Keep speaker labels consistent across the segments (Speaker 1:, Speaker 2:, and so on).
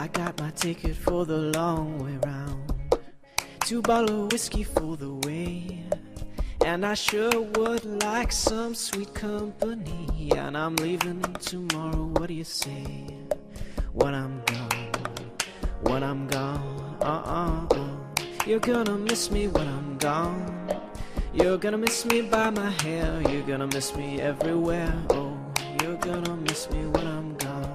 Speaker 1: I got my ticket for the long way round. 2 bottles of whiskey for the way. And I sure would like some sweet company. And I'm leaving tomorrow, what do you say? When I'm gone, You're gonna miss me when I'm gone. You're gonna miss me by my hair. You're gonna miss me everywhere. Oh, you're gonna miss me when I'm gone.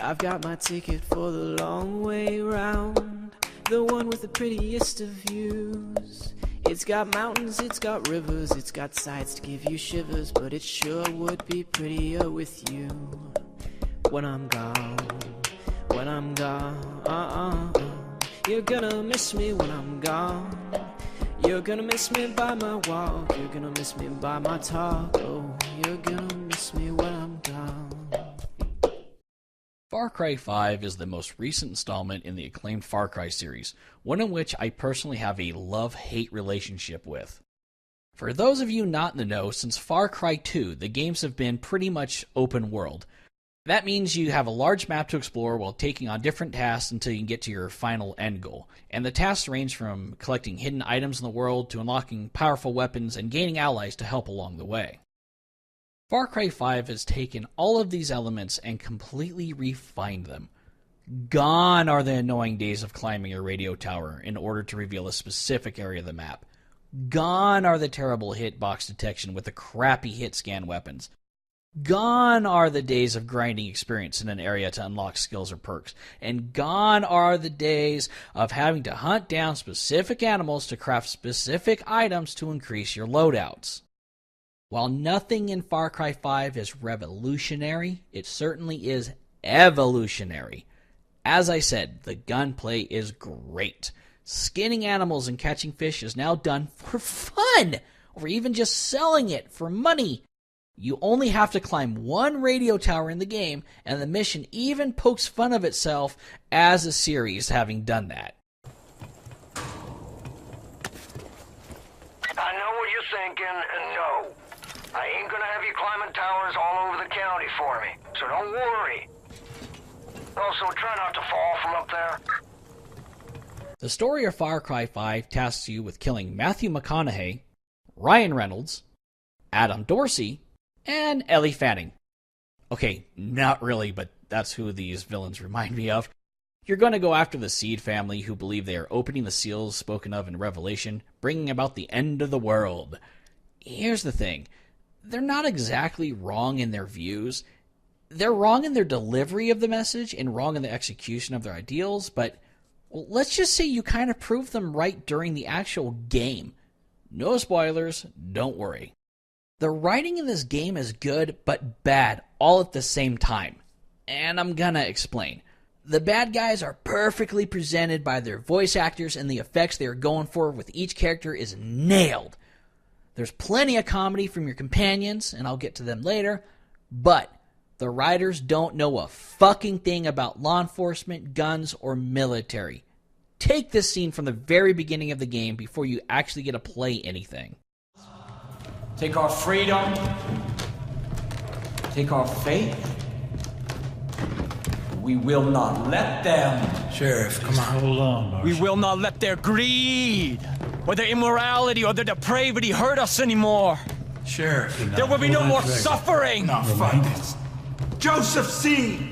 Speaker 1: I've got my ticket for the long way round, the one with the prettiest of views. It's got mountains, it's got rivers, it's got sights to give you shivers, but it sure would be prettier with you. When I'm gone, You're gonna miss me when I'm gone. You're gonna miss me by my walk. You're gonna miss me by my talk. Oh, you're gonna miss me when I'm gone.
Speaker 2: Far Cry 5 is the most recent installment in the acclaimed Far Cry series, one in which I personally have a love-hate relationship with. For those of you not in the know, since Far Cry 2, the games have been pretty much open world. That means you have a large map to explore while taking on different tasks until you can get to your final end goal. And the tasks range from collecting hidden items in the world to unlocking powerful weapons and gaining allies to help along the way. Far Cry 5 has taken all of these elements and completely refined them. Gone are the annoying days of climbing a radio tower in order to reveal a specific area of the map. Gone are the terrible hitbox detection with the crappy hit scan weapons. Gone are the days of grinding experience in an area to unlock skills or perks. And gone are the days of having to hunt down specific animals to craft specific items to increase your loadouts. While nothing in Far Cry 5 is revolutionary, it certainly is evolutionary. As I said, the gunplay is great. Skinning animals and catching fish is now done for fun, or even just selling it for money. You only have to climb one radio tower in the game, and the mission even pokes fun of itself as a series having done that.
Speaker 3: I know what you're thinking, and no. I ain't gonna have you climbing towers all over the county for me, so don't worry. Also, try not to fall from up there.
Speaker 2: The story of Far Cry 5 tasks you with killing Matthew McConaughey, Ryan Reynolds, Adam Dorsey, and Ellie Fanning. Okay, not really, but that's who these villains remind me of. You're going to go after the Seed family, who believe they are opening the seals spoken of in Revelation, bringing about the end of the world. Here's the thing. They're not exactly wrong in their views. They're wrong in their delivery of the message and wrong in the execution of their ideals, but let's just say you kind of proved them right during the actual game. No spoilers, don't worry. The writing in this game is good, but bad, all at the same time. And I'm gonna explain. The bad guys are perfectly presented by their voice actors, and the effects they are going for with each character is nailed. There's plenty of comedy from your companions, and I'll get to them later, but the writers don't know a fucking thing about law enforcement, guns, or military. Take this scene from the very beginning of the game before you actually get to play anything.
Speaker 4: Take our freedom. Take our faith. We will not let them.
Speaker 5: Sheriff, come on.
Speaker 6: Hold on, Marshal.
Speaker 7: We will not let their greed, or their immorality, or their depravity hurt us anymore.
Speaker 5: Sheriff.
Speaker 7: There will be no more suffering.
Speaker 5: No, fuck this.
Speaker 8: Joseph C.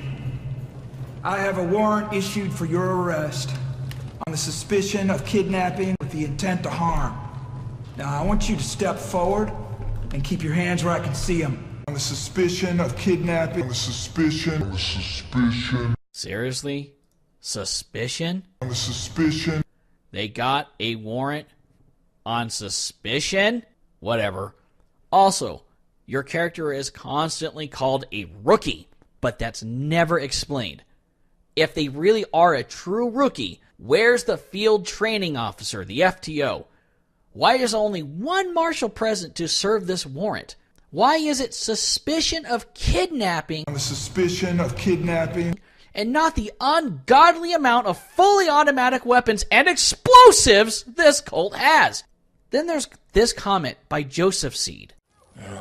Speaker 8: I have a warrant issued for your arrest on the suspicion of kidnapping with the intent to harm. Now, I want you to step forward and keep your hands where I can see them.
Speaker 9: On the suspicion of kidnapping. On the suspicion.
Speaker 2: Seriously? Suspicion?
Speaker 9: On the suspicion.
Speaker 2: They got a warrant on suspicion? Whatever. Also, your character is constantly called a rookie, but that's never explained. If they really are a true rookie, where's the field training officer, the FTO? Why is only one marshal present to serve this warrant? Why is it suspicion of kidnapping?
Speaker 9: On the suspicion of kidnapping.
Speaker 2: And not the ungodly amount of fully automatic weapons and explosives this cult has? Then there's this comment by Joseph Seed.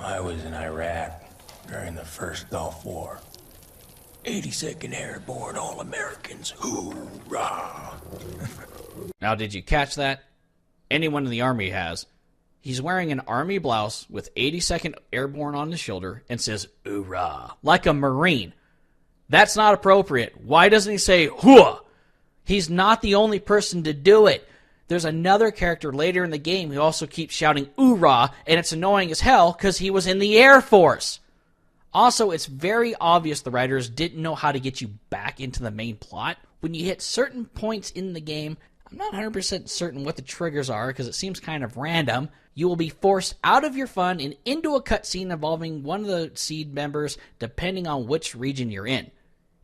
Speaker 5: I was in Iraq during the first Gulf War. 82nd Airborne All-Americans, hoorah!
Speaker 2: Now, did you catch that? Anyone in the Army has. He's wearing an Army blouse with 82nd Airborne on his shoulder and says, hoorah, like a Marine. That's not appropriate. Why doesn't he say, hooah? He's not the only person to do it. There's another character later in the game who also keeps shouting hoorah, and it's annoying as hell because he was in the Air Force. Also, it's very obvious the writers didn't know how to get you back into the main plot. When you hit certain points in the game, I'm not 100% certain what the triggers are because it seems kind of random. You will be forced out of your fun and into a cutscene involving one of the Seed members depending on which region you're in.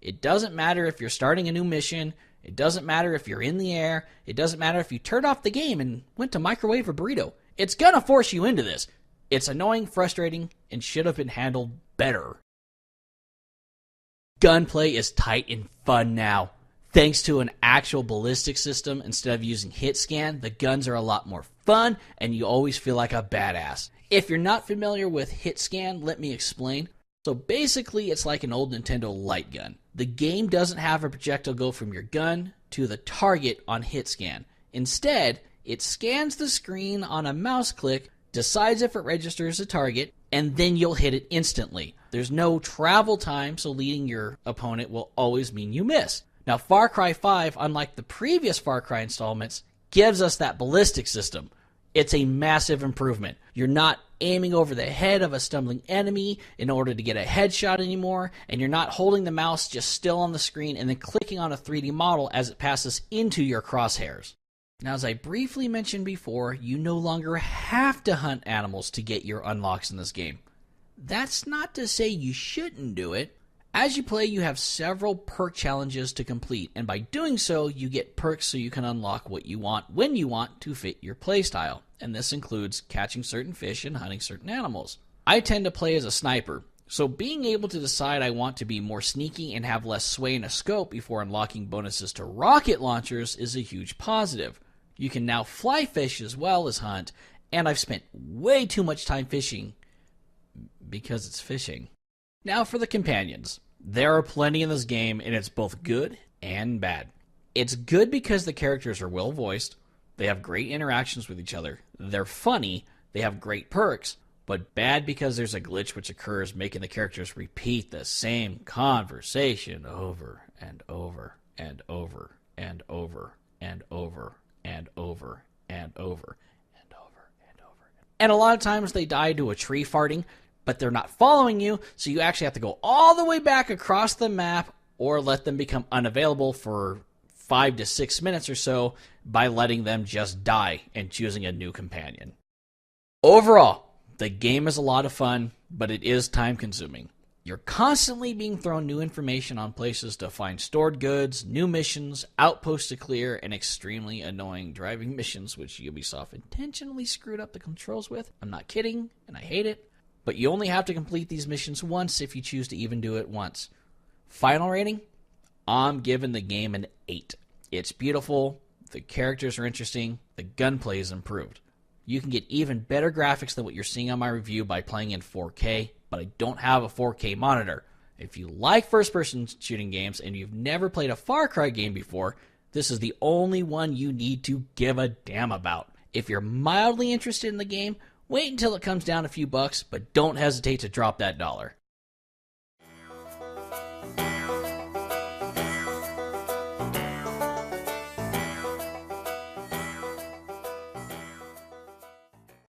Speaker 2: It doesn't matter if you're starting a new mission. It doesn't matter if you're in the air. It doesn't matter if you turned off the game and went to microwave a burrito. It's gonna force you into this. It's annoying, frustrating, and should have been handled better. Gunplay is tight and fun now. Thanks to an actual ballistic system instead of using hit scan, the guns are a lot more fun and you always feel like a badass. If you're not familiar with hit scan, let me explain. So basically it's like an old Nintendo light gun. The game doesn't have a projectile go from your gun to the target on hit scan. Instead, it scans the screen on a mouse click, decides if it registers a target, and then you'll hit it instantly. There's no travel time, so leading your opponent will always mean you miss. Now, Far Cry 5, unlike the previous Far Cry installments, gives us that ballistic system. It's a massive improvement. You're not aiming over the head of a stumbling enemy in order to get a headshot anymore, and you're not holding the mouse just still on the screen and then clicking on a 3D model as it passes into your crosshairs. Now, as I briefly mentioned before, you no longer have to hunt animals to get your unlocks in this game. That's not to say you shouldn't do it. As you play, you have several perk challenges to complete, and by doing so, you get perks so you can unlock what you want when you want to fit your playstyle, and this includes catching certain fish and hunting certain animals. I tend to play as a sniper, so being able to decide I want to be more sneaky and have less sway in a scope before unlocking bonuses to rocket launchers is a huge positive. You can now fly fish as well as hunt, and I've spent way too much time fishing because it's fishing. Now for the companions. There are plenty in this game, and it's both good and bad. It's good because the characters are well voiced, they have great interactions with each other, they're funny, they have great perks, but bad because there's a glitch which occurs making the characters repeat the same conversation over and over and over and over and over and over and over and over and over. And a lot of times they die to a tree farting, but they're not following you, so you actually have to go all the way back across the map or let them become unavailable for 5 to 6 minutes or so by letting them just die and choosing a new companion. Overall, the game is a lot of fun, but it is time-consuming. You're constantly being thrown new information on places to find stored goods, new missions, outposts to clear, and extremely annoying driving missions, which Ubisoft intentionally screwed up the controls with. I'm not kidding, and I hate it. But you only have to complete these missions once if you choose to even do it once. Final rating? I'm giving the game an 8. It's beautiful, the characters are interesting, the gunplay is improved. You can get even better graphics than what you're seeing on my review by playing in 4K, but I don't have a 4K monitor. If you like first-person shooting games and you've never played a Far Cry game before, this is the only one you need to give a damn about. If you're mildly interested in the game, wait until it comes down a few bucks, but don't hesitate to drop that $1.